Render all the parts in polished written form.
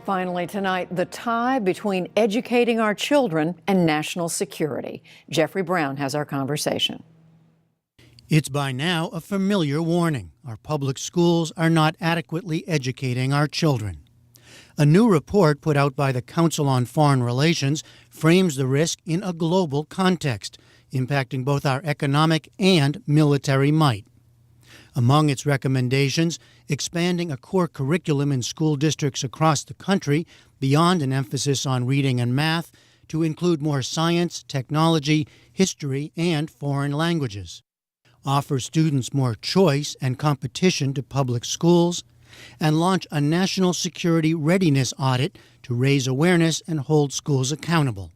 Finally tonight, the tie between educating our children and national security. Jeffrey Brown has our conversation. It's by now a familiar warning. Our public schools are not adequately educating our children. A new report put out by the Council on Foreign Relations frames the risk in a global context, impacting both our economic and military might. Among its recommendations, expanding a core curriculum in school districts across the country beyond an emphasis on reading and math to include more science, technology, history, and foreign languages. Offer students more choice and competition to public schools, and launch a national security readiness audit to raise awareness and hold schools accountable.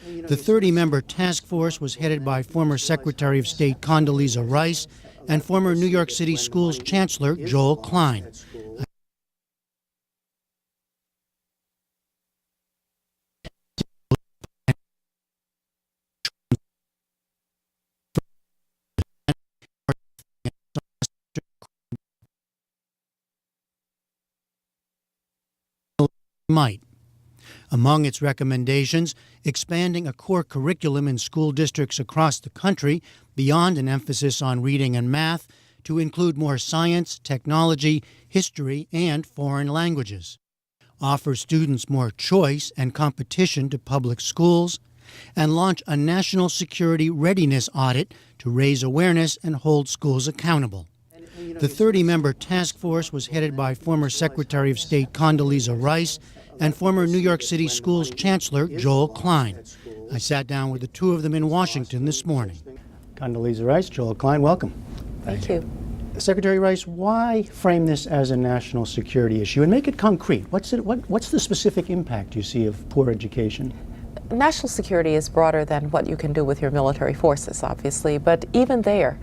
The 30-member task force was headed by former Secretary of State Condoleezza Rice and former New York City Schools Chancellor Joel Klein. Might. Among its recommendations, expanding a core curriculum in school districts across the country beyond an emphasis on reading and math to include more science, technology, history, and foreign languages. Offer students more choice and competition to public schools, and launch a national security readiness audit to raise awareness and hold schools accountable. The 30-member task force was headed by former Secretary of State Condoleezza Rice and former New York City Schools Chancellor Joel Klein. I sat down with the two of them in Washington this morning. Condoleezza Rice, Joel Klein, welcome. Thank you. Secretary Rice, why frame this as a national security issue and make it concrete? What's the specific impact you see of poor education? National security is broader than what you can do with your military forces, obviously, but even there,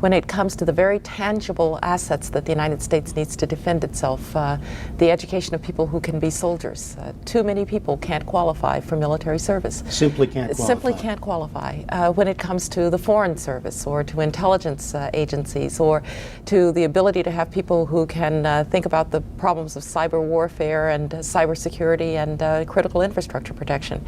when it comes to the very tangible assets that the United States needs to defend itself, the education of people who can be soldiers. Too many people can't qualify for military service. Simply can't qualify. Simply can't qualify. When it comes to the Foreign Service or to intelligence agencies or to the ability to have people who can think about the problems of cyber warfare and cybersecurity and critical infrastructure protection.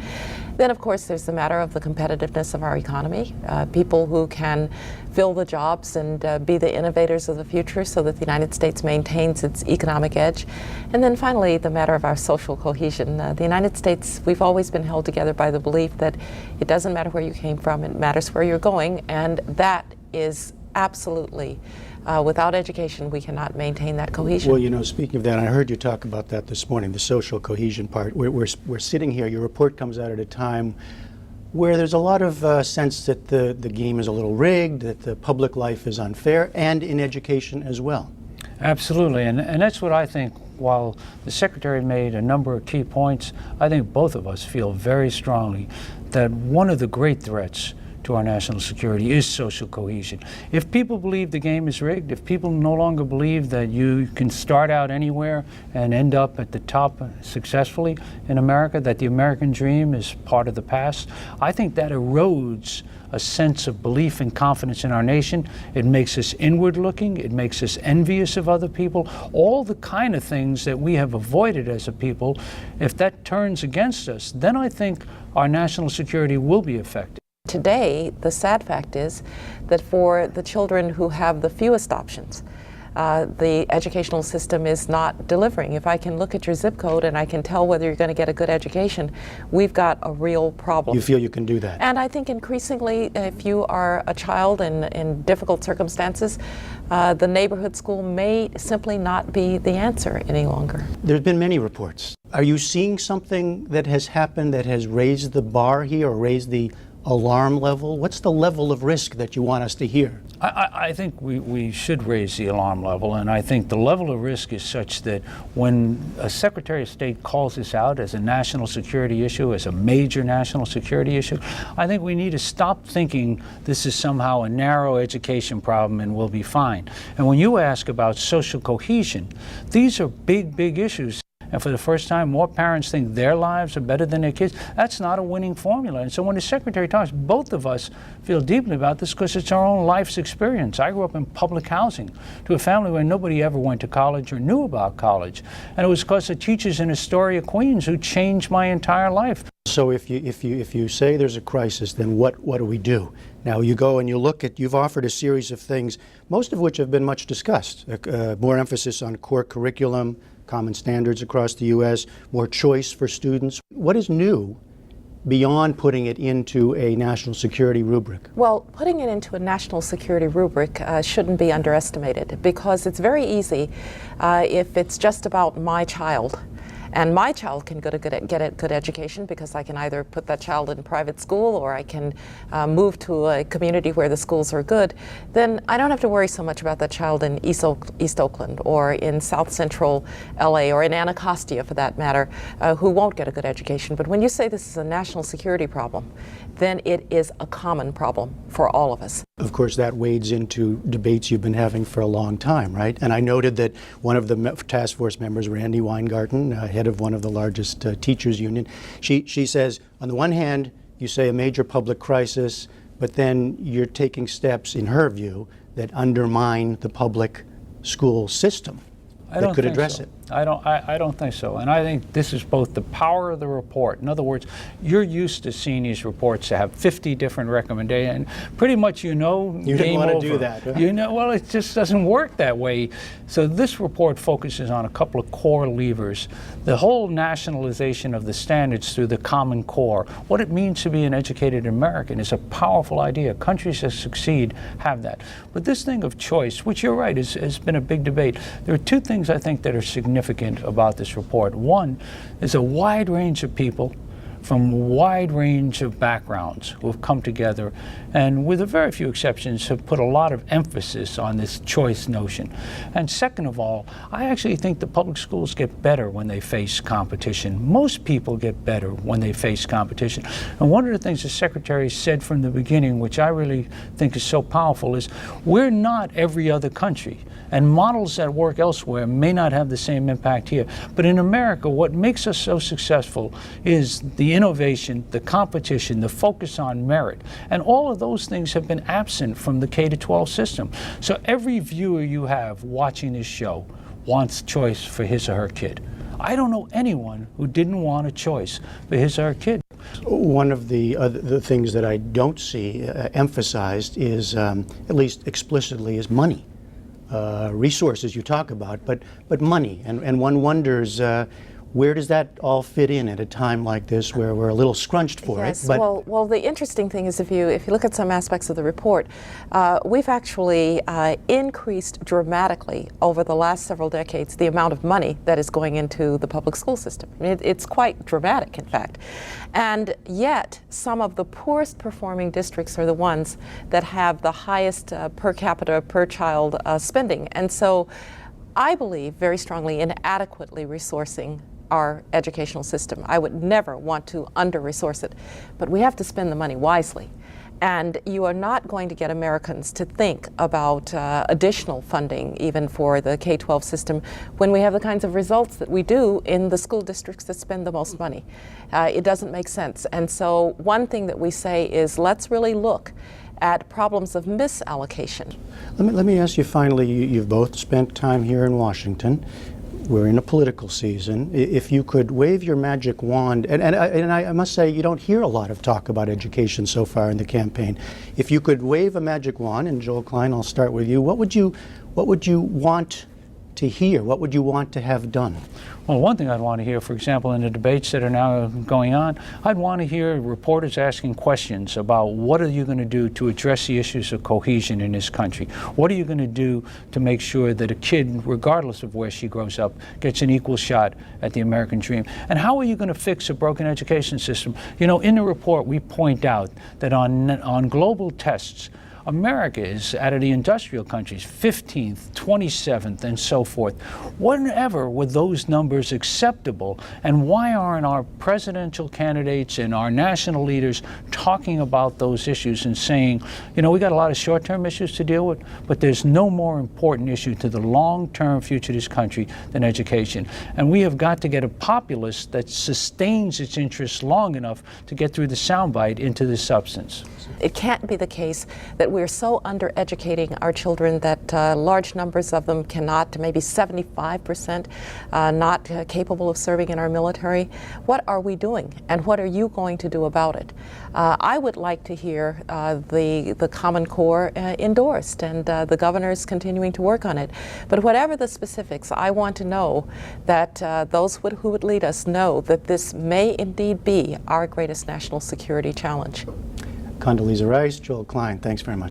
Then, of course, there's the matter of the competitiveness of our economy, people who can fill the jobs and be the innovators of the future so that the United States maintains its economic edge. And then finally, the matter of our social cohesion. The United States, we've always been held together by the belief that it doesn't matter where you came from, it matters where you're going, and that is absolutely without education, we cannot maintain that cohesion. Well, you know, speaking of that, I heard you talk about that this morning, the social cohesion part. We're sitting here, your report comes out at a time where there's a lot of sense that the game is a little rigged, that the public life is unfair, and in education as well. Absolutely, and that's what I think. While the Secretary made a number of key points, I think both of us feel very strongly that one of the great threats to our national security is social cohesion. If people believe the game is rigged, if people no longer believe that you can start out anywhere and end up at the top successfully in America, that the American dream is part of the past, I think that erodes a sense of belief and confidence in our nation. It makes us inward looking, it makes us envious of other people, all the kind of things that we have avoided as a people. If that turns against us, then I think our national security will be affected. Today, the sad fact is that for the children who have the fewest options, the educational system is not delivering. If I can look at your zip code and I can tell whether you're going to get a good education, we've got a real problem. You feel you can do that? And I think increasingly, if you are a child in difficult circumstances, the neighborhood school may simply not be the answer any longer. There's been many reports. Are you seeing something that has happened that has raised the bar here or raised the alarm level? What's the level of risk that you want us to hear? I think we should raise the alarm level, and I think the level of risk is such that when a Secretary of State calls this out as a national security issue, as a major national security issue, I think we need to stop thinking this is somehow a narrow education problem and we'll be fine. And when you ask about social cohesion, these are big, big issues. and for the first time, more parents think their lives are better than their kids. That's not a winning formula. And so when the Secretary talks, both of us feel deeply about this because it's our own life's experience. I grew up in public housing to a family where nobody ever went to college or knew about college. And it was because of teachers in Astoria, Queens, who changed my entire life. So if you say there's a crisis, then what do we do? Now you go and you look at, you've offered a series of things, most of which have been much discussed. More emphasis on core curriculum, common standards across the U.S., more choice for students. What is new beyond putting it into a national security rubric? Well, putting it into a national security rubric shouldn't be underestimated, because it's very easy if it's just about my child. And my child can get a good education because I can either put that child in private school or I can move to a community where the schools are good. Then I don't have to worry so much about that child in East Oakland or in South Central LA or in Anacostia for that matter, who won't get a good education. But when you say this is a national security problem, then it is a common problem for all of us. Of course, that wades into debates you've been having for a long time, right? And I noted that one of the task force members, Randy Weingarten, head of one of the largest teachers union, she says, on the one hand, you say a major public crisis, but then you're taking steps, in her view, that undermine the public school system that could address it. I don't think so. And I think this is both the power of the report. In other words, you're used to seeing these reports to have 50 different recommendations. Pretty much you didn't want to do that. Huh? Well, it just doesn't work that way. So this report focuses on a couple of core levers. The whole nationalization of the standards through the Common Core. What it means to be an educated American is a powerful idea. Countries that succeed have that. But this thing of choice, which you're right, has been a big debate. There are two things I think that are significant about this report. One, there's a wide range of people from a wide range of backgrounds who have come together and, with a very few exceptions, have put a lot of emphasis on this choice notion. And second of all, I actually think the public schools get better when they face competition. Most people get better when they face competition. And one of the things the Secretary said from the beginning, which I really think is so powerful, is we're not every other country. And models that work elsewhere may not have the same impact here. But in America, what makes us so successful is the innovation, the competition, the focus on merit. And all of those things have been absent from the K-12 system. So every viewer you have watching this show wants choice for his or her kid. I don't know anyone who didn't want a choice for his or her kid. One of the things that I don't see emphasized is, at least explicitly, is money. Resources you talk about, but money. And one wonders, where does that all fit in at a time like this where we're a little scrunched for yes, it? But well, the interesting thing is if you look at some aspects of the report, we've actually increased dramatically over the last several decades the amount of money that is going into the public school system. It's quite dramatic, in fact. And yet, some of the poorest performing districts are the ones that have the highest per capita, per child spending. And so I believe very strongly in adequately resourcing our educational system. I would never want to under-resource it, but we have to spend the money wisely. And you are not going to get Americans to think about additional funding even for the K-12 system when we have the kinds of results that we do in the school districts that spend the most money. It doesn't make sense. And so one thing that we say is let's really look at problems of misallocation. let me ask you finally, you've both spent time here in Washington. We're in a political season. If you could wave your magic wand, and I must say you don't hear a lot of talk about education so far in the campaign. If you could wave a magic wand, and Joel Klein, I'll start with you, what would you want to hear? What would you want to have done? Well, one thing I'd want to hear, for example, in the debates that are now going on, I'd want to hear reporters asking questions about what are you going to do to address the issues of cohesion in this country? What are you going to do to make sure that a kid, regardless of where she grows up, gets an equal shot at the American dream? And how are you going to fix a broken education system? You know, in the report, we point out that on global tests, America is, out of the industrial countries, 15th, 27th, and so forth. Whenever were those numbers acceptable, and why aren't our presidential candidates and our national leaders talking about those issues and saying, you know, we got a lot of short-term issues to deal with, but there's no more important issue to the long-term future of this country than education. And we have got to get a populace that sustains its interests long enough to get through the soundbite into the substance. It can't be the case that we're so undereducating our children that large numbers of them cannot, maybe 75%, not capable of serving in our military. What are we doing, and what are you going to do about it? I would like to hear the Common Core endorsed, and the governor is continuing to work on it. But whatever the specifics, I want to know that those who would lead us know that this may indeed be our greatest national security challenge. Condoleezza Rice, Joel Klein, thanks very much.